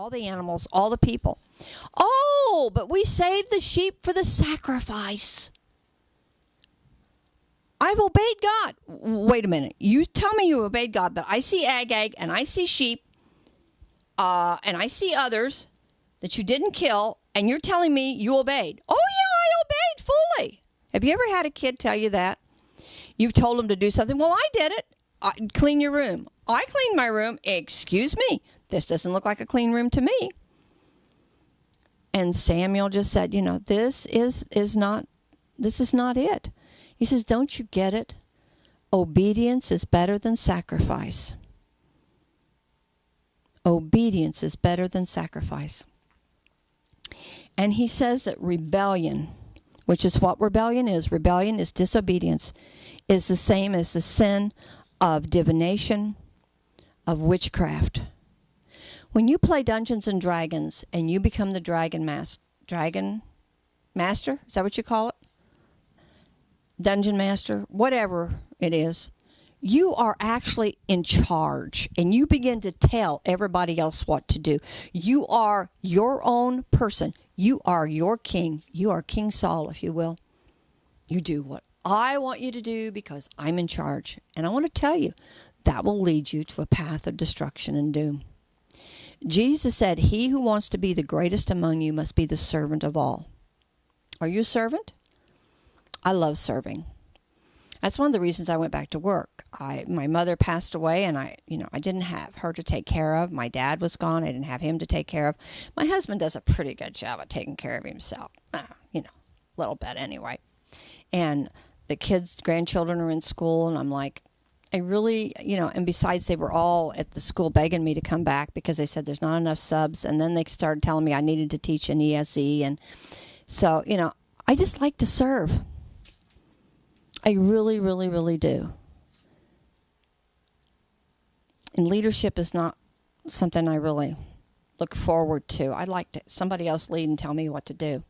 all the animals, all the people. Oh, but we saved the sheep for the sacrifice. I've obeyed God. Wait a minute. You tell me you obeyed God, but I see Agag, and I see sheep, and I see others that you didn't kill, and you're telling me you obeyed. Oh, yeah, I obeyed fully. Have you ever had a kid tell you that? You've told them to do something. Well, I did it. Clean your room. I cleaned my room. Excuse me. This doesn't look like a clean room to me. And Samuel just said, this is not it. He says, don't you get it? Obedience is better than sacrifice. Obedience is better than sacrifice. And he says that rebellion, which is what rebellion is disobedience, is the same as the sin of divination, of witchcraft. When you play Dungeons and Dragons and you become the dragon master, is that what you call it? Dungeon master, whatever it is, you are actually in charge, and you begin to tell everybody else what to do. You are your own person. You are your king. You are King Saul, if you will. You do what I want you to do because I'm in charge. And I want to tell you, that will lead you to a path of destruction and doom. Jesus said, he who wants to be the greatest among you must be the servant of all. Are you a servant? I love serving. That's one of the reasons I went back to work. My mother passed away, and I didn't have her to take care of. My dad was gone. I didn't have him to take care of. My husband does a pretty good job of taking care of himself. A little bit anyway. And the kids, grandchildren are in school, and I'm like, I really, and besides, they were all at the school begging me to come back because they said there's not enough subs. And then they started telling me I needed to teach an ESE. And so, I just like to serve. I really, really, really do. And leadership is not something I really look forward to. I'd like somebody else lead and tell me what to do.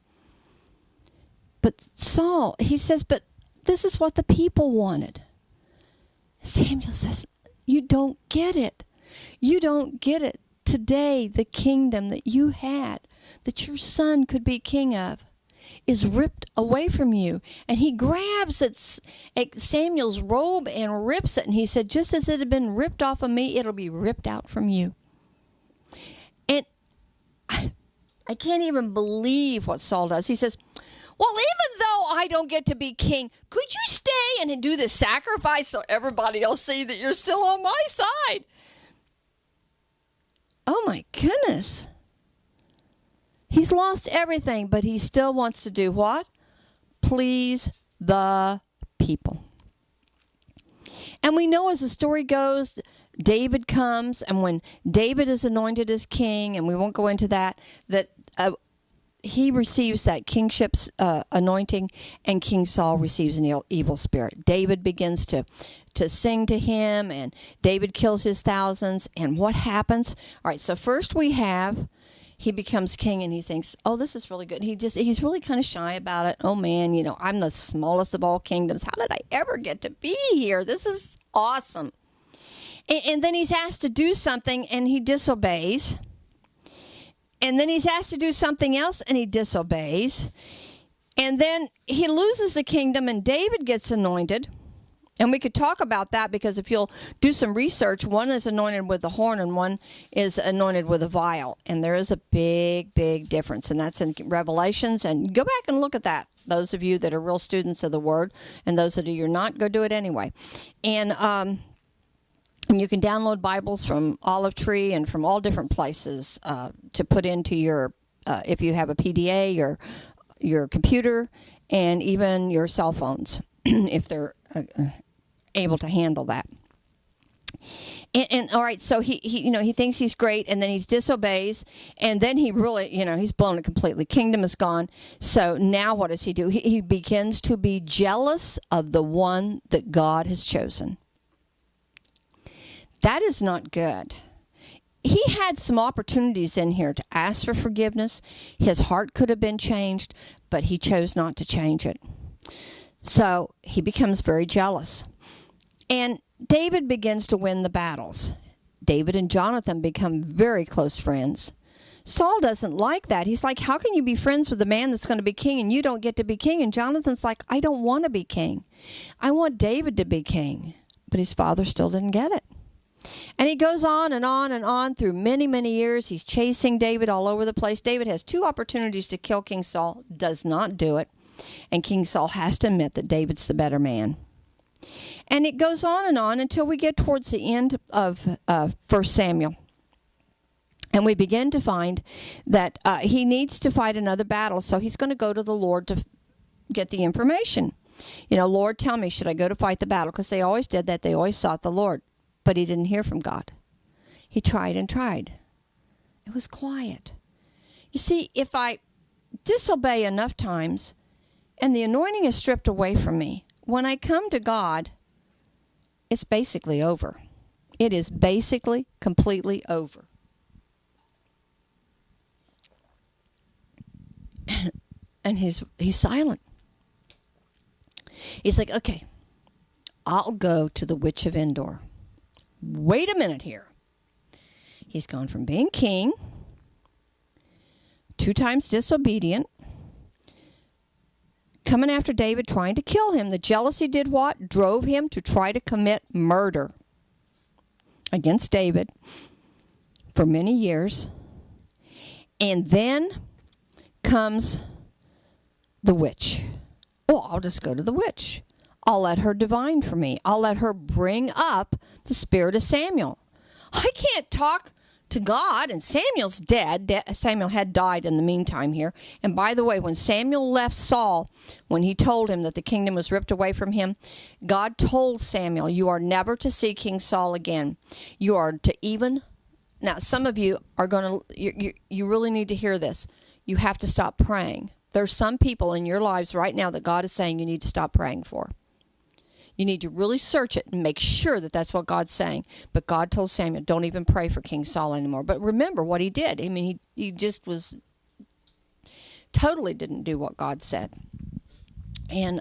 But Saul, he says, but this is what the people wanted. Samuel says, you don't get it. You don't get it. Today, the kingdom that you had, that your son could be king of, is ripped away from you. And he grabs at Samuel's robe and rips it. And he said, just as it had been ripped off of me, it'll be ripped out from you. And I can't even believe what Saul does. He says, well, even though I don't get to be king, could you stay and do the sacrifice so everybody will see that you're still on my side? Oh, my goodness. He's lost everything, but he still wants to do what? Please the people. And we know as the story goes, David comes, and when David is anointed as king, and we won't go into that he receives that kingship's anointing, and King Saul receives an evil spirit. David begins to sing to him, and David kills his thousands. And what happens? All right, so first he becomes king, and he thinks, oh, this is really good. He's really kind of shy about it. Oh, man, I'm the smallest of all kingdoms. How did I ever get to be here? This is awesome. And then he's asked to do something, and he disobeys. And then he's asked to do something else, and he disobeys. And then he loses the kingdom, and David gets anointed. And we could talk about that, because if you'll do some research, one is anointed with the horn and one is anointed with a vial. And there is a big, big difference. And that's in Revelations. And go back and look at that. Those of you that are real students of the Word, and those that are not, go do it anyway. And you can download Bibles from Olive Tree and from all different places to put into your, if you have a PDA, your computer, and even your cell phones, if they're able to handle that. And all right, so he thinks he's great, and then he disobeys, and then he really, he's blown it completely. Kingdom is gone. So now what does he do? He begins to be jealous of the one that God has chosen. That is not good. He had some opportunities in here to ask for forgiveness. His heart could have been changed, but he chose not to change it. So he becomes very jealous. And David begins to win the battles. David and Jonathan become very close friends. Saul doesn't like that. He's like, how can you be friends with the man that's going to be king and you don't get to be king? And Jonathan's like, I don't want to be king. I want David to be king. But his father still didn't get it. And he goes on and on and on through many, many years. He's chasing David all over the place. David has 2 opportunities to kill King Saul, does not do it. And King Saul has to admit that David's the better man. And it goes on and on until we get towards the end of 1 Samuel. And we begin to find that he needs to fight another battle. So he's going to go to the Lord to get the information. You know, Lord, tell me, should I go to fight the battle? Because they always did that. They always sought the Lord. But he didn't hear from God. He tried and tried. It was quiet. You see, if I disobey enough times and the anointing is stripped away from me, when I come to God, it's basically over. It is basically completely over. And he's silent. He's like, okay, I'll go to the witch of Endor. Wait a minute here. He's gone from being king, 2 times disobedient, coming after David, trying to kill him. The jealousy did what? Drove him to try to commit murder against David for many years. And then comes the witch. Oh, I'll just go to the witch. I'll let her divine for me. I'll let her bring up the spirit of Samuel. I can't talk to God, and Samuel's dead. Samuel had died in the meantime here. And by the way, when Samuel left Saul, when he told him that the kingdom was ripped away from him, God told Samuel, you are never to see King Saul again. You are to even... Now, some of you are going to... You really need to hear this. You have to stop praying. There's some people in your lives right now that God is saying you need to stop praying for. You need to really search it and make sure that that's what God's saying. But God told Samuel, don't even pray for King Saul anymore. But remember what he did. I mean, he just was totally didn't do what God said. And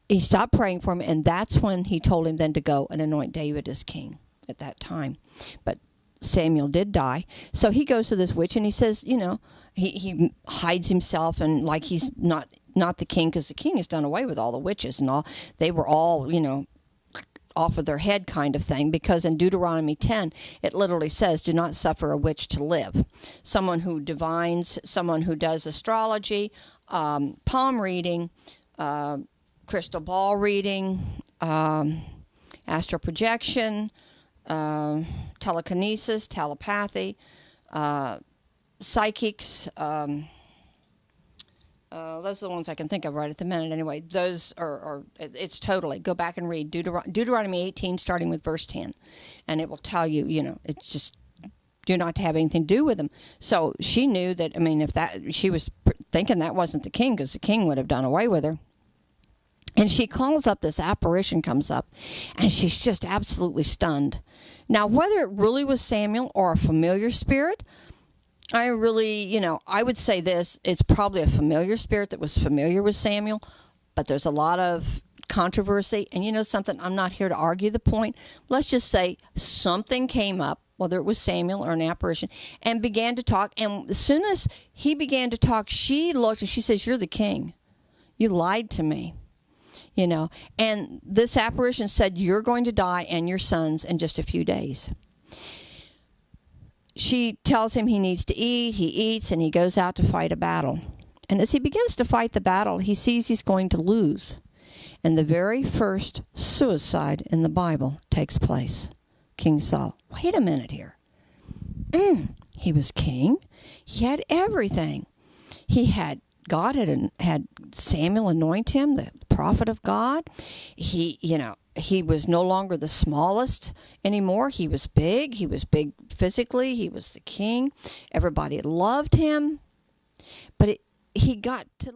he stopped praying for him, and that's when he told him then to go and anoint David as king at that time. But Samuel did die. So he goes to this witch, and he says, you know, he hides himself, and like he's not the king, because the king has done away with all the witches and all. They were all, you know, off of their head kind of thing, because in Deuteronomy 10, it literally says, do not suffer a witch to live. Someone who divines, someone who does astrology, palm reading, crystal ball reading, astral projection, telekinesis, telepathy, psychics, those are the ones I can think of right at the minute. Anyway, those are it's totally, go back and read Deuteronomy 18, starting with verse 10. And it will tell you, you know, it's just, you're not to have anything to do with them. So she knew that, I mean, if that, she was thinking that wasn't the king, because the king would have done away with her. And she calls up, this apparition comes up, and she's just absolutely stunned. Now, whether it really was Samuel or a familiar spirit, I really, you know, I would say this, it's probably a familiar spirit that was familiar with Samuel, but there's a lot of controversy. And you know something, I'm not here to argue the point. Let's just say something came up, whether it was Samuel or an apparition, and began to talk. And as soon as he began to talk, she looked and she says, you're the king. You lied to me. You know, and this apparition said, you're going to die and your sons in just a few days. She tells him he needs to eat. He eats, and he goes out to fight a battle. And as he begins to fight the battle, he sees he's going to lose. And the very first suicide in the Bible takes place. King Saul. Wait a minute here. He was king. He had everything. He had, God had Samuel anoint him, the prophet of God. He, you know, he was no longer the smallest anymore. He was big. He was big physically. He was the king. Everybody loved him. But he got to